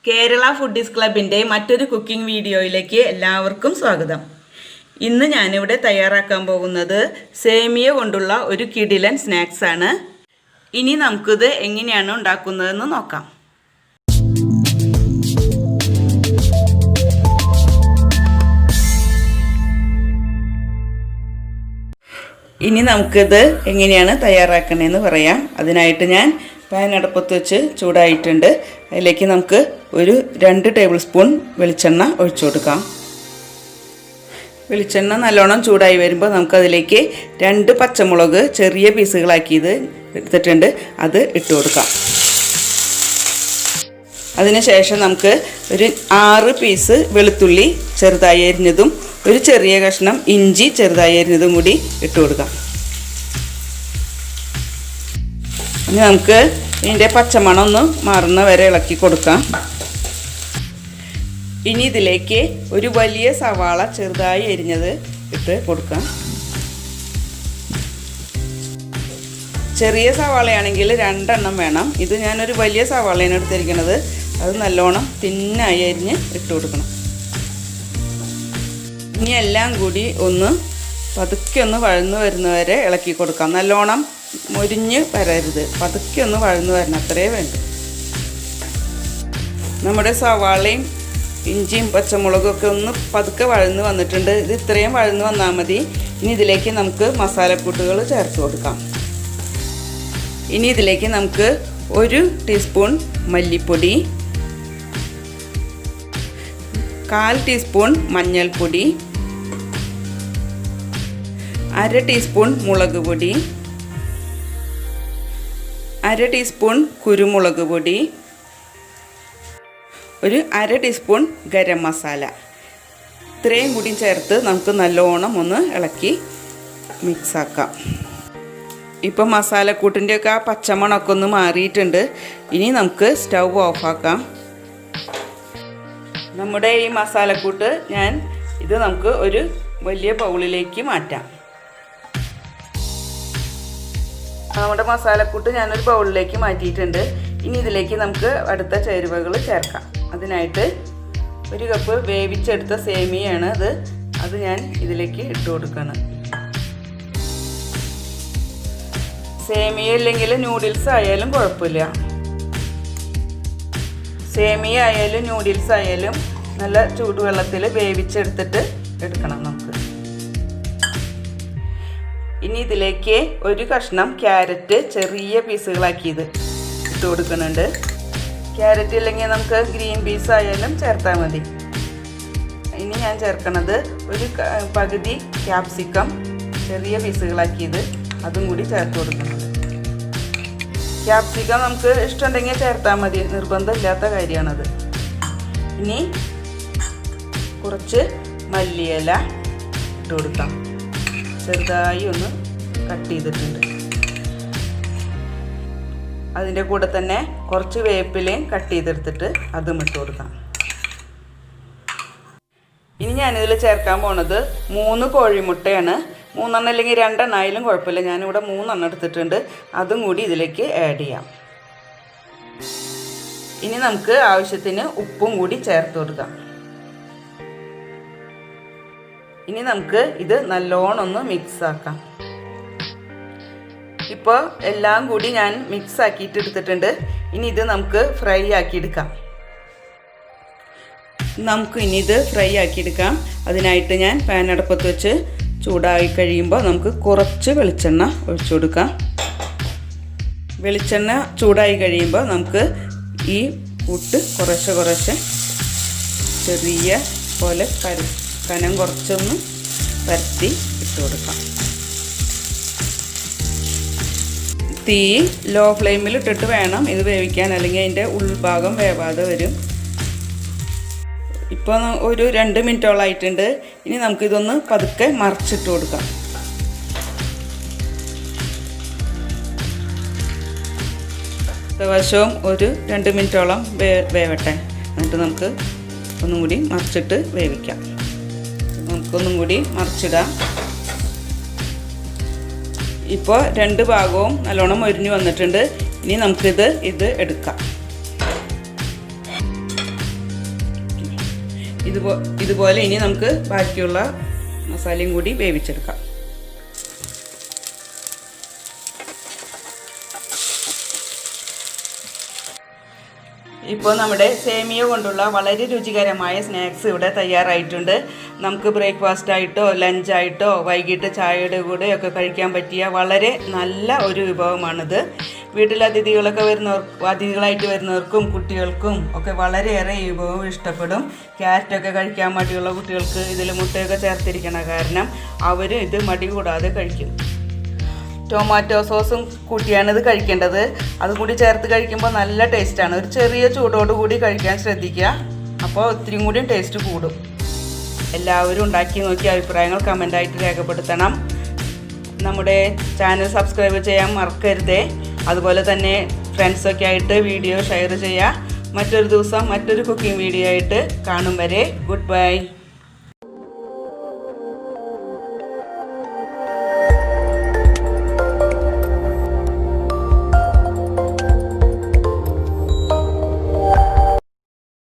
Kerala foodies ക്ലബിൻ്റെ മറ്റൊരു cooking വീഡിയോയിലേക്ക് എല്ലാവർക്കും സ്വാഗതം. ഇന്ന് ഞാനിവിടെ തയ്യാറാക്കാൻ പോകുന്നത് സേമിയ കൊണ്ടുള്ള ഒരു കിടിലൻ സ്നാക്സ് ആണ്. ഇനി നമുക്കിത് എങ്ങനെയാണ് ഉണ്ടാക്കുന്നതെന്ന് നോക്കാം. ഇനി നമുക്കിത് എങ്ങനെയാണ് തയ്യാറാക്കണമെന്ന് പറയാം. അതിനായിട്ട് ഞാൻ പാൻ അടുപ്പത്ത് വെച്ച് ചൂടായിട്ടുണ്ട്. അതിലേക്ക് നമുക്ക് ഒരു 2 ടേബിൾ സ്പൂൺ വെളിച്ചെണ്ണ ഒഴിച്ചു കൊടുക്കാം. വെളിച്ചെണ്ണ നല്ലോണം ചൂടായി വരുമ്പോൾ നമുക്കതിലേക്ക് 2 പച്ചമുളക് ചെറിയ പീസുകളാക്കിയത് എടുത്തിട്ടുണ്ട്, അത് ഇട്ട് കൊടുക്കാം. അതിനുശേഷം നമുക്ക് ഒരു 6 പീസ് വെളുത്തുള്ളി ചെറുതായി അരിഞ്ഞതും ഒരു ചെറിയ കഷ്ണം ഇഞ്ചി ചെറുതായി അരിഞ്ഞതും കൂടി ഇട്ട് കൊടുക്കാം. ഇനി നമുക്ക് ഇതിൻ്റെ പച്ചമണം ഒന്ന് മാറുന്ന വരെ ഇളക്കി കൊടുക്കാം. ഇനി ഇതിലേക്ക് ഒരു വലിയ സവാള ചെറുതായി അരിഞ്ഞത് ഇട്ട് കൊടുക്കാം. ചെറിയ സവാളയാണെങ്കിൽ 2 എണ്ണം വേണം. ഇത് ഞാനൊരു വലിയ സവാളയാണ് എടുത്തിരിക്കുന്നത്. അത് നല്ലോണം തിന്നായി അരിഞ്ഞ് ഇട്ട് കൊടുക്കണം. ഇനി എല്ലാം കൂടി പതുക്കെ ഒന്ന് വഴന്നു വരുന്നവരെ ഇളക്കി കൊടുക്കാം. നല്ലോണം മൊരിഞ്ഞ് വരരുത്, പതുക്കെ ഒന്ന് വഴന്നു വരണം, അത്രയേ വേണ്ടു. നമ്മുടെ സവാളയും ഇഞ്ചിയും പച്ചമുളകും ഒക്കെ ഒന്ന് പതുക്കെ വഴന്ന് വന്നിട്ടുണ്ട്. ഇത് ഇത്രയും വഴന്ന് വന്നാൽ മതി. ഇനി ഇതിലേക്ക് നമുക്ക് മസാലക്കൂട്ടുകൾ ചേർത്ത് കൊടുക്കാം. ഇനി ഇതിലേക്ക് നമുക്ക് 1 ടീസ്പൂൺ മല്ലിപ്പൊടി, 1/4 ടീസ്പൂൺ മഞ്ഞൾപ്പൊടി, 1/2 ടീസ്പൂൺ മുളക് പൊടി, 1/2 ടീസ്പൂൺ കുരുമുളക് പൊടി, ഒരു 1/2 ടീസ്പൂൺ ഗരം മസാല. ഇത്രയും കൂടി ചേർത്ത് നമുക്ക് നല്ലോണം ഒന്ന് ഇളക്കി മിക്സാക്കാം. ഇപ്പം മസാലക്കൂട്ടിൻ്റെയൊക്കെ ആ പച്ചമണമൊക്കെ ഒന്ന് മാറിയിട്ടുണ്ട്. ഇനി നമുക്ക് സ്റ്റൗ ഓഫാക്കാം. നമ്മുടെ ഈ മസാലക്കൂട്ട് നമുക്ക് ഒരു വലിയ ബൗളിലേക്ക് മാറ്റാം. നമ്മുടെ മസാലക്കൂട്ട് ഞാനൊരു ബൗളിലേക്ക് മാറ്റിയിട്ടുണ്ട്. ഇനി ഇതിലേക്ക് നമുക്ക് അടുത്ത ചേരുവകൾ ചേർക്കാം. അതിനായിട്ട് 1 കപ്പ് വേവിച്ചെടുത്ത സേമിയയാണ് അത് ഞാൻ ഇതിലേക്ക് ഇട്ട് കൊടുക്കണം. സേമിയ ഇല്ലെങ്കിൽ നൂഡിൽസ് ആയാലും കുഴപ്പമില്ല. സേമിയ ആയാലും നൂഡിൽസ് ആയാലും നല്ല ചൂടുവെള്ളത്തിൽ വേവിച്ചെടുത്തിട്ട് എടുക്കണം നമുക്ക്. ഇനി ഇതിലേക്ക് 1 കഷ്ണം ക്യാരറ്റ് ചെറിയ പീസുകളാക്കിയത് ഇട്ട് കൊടുക്കുന്നുണ്ട്. ക്യാരറ്റ് ഇല്ലെങ്കിൽ നമുക്ക് ഗ്രീൻ പീസ് ആയാലും ചേർത്താൽ മതി. ഇനി ഞാൻ ചേർക്കണത് ഒരു പകുതി ക്യാപ്സിക്കം ചെറിയ പീസുകളാക്കിയത് അതും കൂടി ചേർത്ത് കൊടുക്കുന്നുണ്ട്. ക്യാപ്സിക്കം നമുക്ക് ഇഷ്ടമുണ്ടെങ്കിൽ ചേർത്താൽ മതി, നിർബന്ധമില്ലാത്ത കാര്യമാണത്. ഇനി കുറച്ച് മല്ലിയില ഇട്ട് കൊടുക്കാം. ചെറുതായി ഒന്ന് കട്ട് ചെയ്തിട്ടുണ്ട്. അതിൻ്റെ കൂടെ തന്നെ കുറച്ച് വേപ്പിലയും കട്ട് ചെയ്തെടുത്തിട്ട് അതും ഇട്ട് കൊടുക്കാം. ഇനി ഞാനിതിൽ ചേർക്കാൻ പോണത് 3 കോഴിമുട്ടയാണ്. 3 എണ്ണം അല്ലെങ്കിൽ 2 എണ്ണം ആയാലും കുഴപ്പമില്ല. ഞാനിവിടെ 3 എണ്ണം എടുത്തിട്ടുണ്ട്. അതും കൂടി ഇതിലേക്ക് ആഡ് ചെയ്യാം. ഇനി നമുക്ക് ആവശ്യത്തിന് ഉപ്പും കൂടി ചേർത്ത് കൊടുക്കാം. ഇനി നമുക്ക് ഇത് നല്ലോണം ഒന്ന് മിക്സ് ആക്കാം. ഇപ്പോൾ എല്ലാം കൂടി ഞാൻ മിക്സ് ആക്കിയിട്ട് എടുത്തിട്ടുണ്ട്. ഇനി ഇത് നമുക്ക് ഫ്രൈ ആക്കിയെടുക്കാം. അതിനായിട്ട് ഞാൻ പാൻ അടുപ്പത്ത് വെച്ച് ചൂടായി കഴിയുമ്പോൾ നമുക്ക് കുറച്ച് വെളിച്ചെണ്ണ ഒഴിച്ചു കൊടുക്കാം. വെളിച്ചെണ്ണ ചൂടായി കഴിയുമ്പോൾ നമുക്ക് ഈ കൂട്ട് കുറേശ്ശെ ചെറിയ പോലെ കനം കുറച്ചൊന്ന് പരത്തി ഇട്ട് കൊടുക്കാം. തീ ലോ ഫ്ലെയിമിൽ ഇട്ടിട്ട് വേണം ഇത് വേവിക്കാൻ, അല്ലെങ്കിൽ അതിൻ്റെ ഉൾഭാഗം വേവാതെ വരും. ഇപ്പോൾ ഒരു 2 മിനിറ്റോളായിട്ടുണ്ട്. ഇനി നമുക്കിതൊന്ന് പതുക്കെ മറിച്ചിട്ട് കൊടുക്കാം. വശവും ഒരു 2 മിനിറ്റോളം വേവട്ടെ. എന്നിട്ട് നമുക്ക് ഒന്നും കൂടി മറിച്ചിട്ട് വേവിക്കാം. നമുക്കൊന്നും കൂടി മറിച്ചിടാം. ഇപ്പോൾ 2 ഭാഗവും നല്ലോണം മൊരിഞ്ഞ് വന്നിട്ടുണ്ട്. ഇനി നമുക്കിത് എടുക്കാം. ഇതുപോലെ ഇനി നമുക്ക് ബാക്കിയുള്ള മസാലയും കൂടി വേവിച്ചെടുക്കാം. ഇപ്പോൾ നമ്മുടെ സേമിയ കൊണ്ടുള്ള വളരെ രുചികരമായ സ്നാക്സ് ഇവിടെ തയ്യാറായിട്ടുണ്ട്. നമുക്ക് ബ്രേക്ക്ഫാസ്റ്റ് ആയിട്ടോ ലഞ്ചായിട്ടോ വൈകിട്ട് ചായയുടെ കൂടെ ഒക്കെ കഴിക്കാൻ പറ്റിയ വളരെ നല്ല ഒരു വിഭവമാണിത്. വീട്ടിൽ അതിഥികളായിട്ട് വരുന്നവർക്കും കുട്ടികൾക്കും ഒക്കെ വളരെയേറെ ഈ വിഭവം ഇഷ്ടപ്പെടും. ക്യാരറ്റൊക്കെ കഴിക്കാൻ മടിയുള്ള കുട്ടികൾക്ക് ഇതിൽ മുട്ടയൊക്കെ ചേർത്തിരിക്കണ കാരണം അവർ ഇത് മടി കൂടാതെ കഴിക്കും. ടൊമാറ്റോ സോസും കൂട്ടിയാണ് ഇത് കഴിക്കേണ്ടത്. അതും കൂടി ചേർത്ത് കഴിക്കുമ്പോൾ നല്ല ടേസ്റ്റാണ്. ഒരു ചെറിയ ചൂടോടുകൂടി കഴിക്കാൻ ശ്രദ്ധിക്കുക, അപ്പോൾ ഒത്തിരി കൂടി ടേസ്റ്റ് കൂടും. എല്ലാവരും ഉണ്ടാക്കി നോക്കി അഭിപ്രായങ്ങൾ കമൻ്റായിട്ട് രേഖപ്പെടുത്തണം. നമ്മുടെ ചാനൽ സബ്സ്ക്രൈബ് ചെയ്യാൻ മറക്കരുതേ. അതുപോലെ തന്നെ ഫ്രണ്ട്സൊക്കെ ആയിട്ട് വീഡിയോ ഷെയർ ചെയ്യുക. മറ്റൊരു ദിവസം മറ്റൊരു കുക്കിംഗ് വീഡിയോ ആയിട്ട് കാണും വരെ ഗുഡ് ബൈ.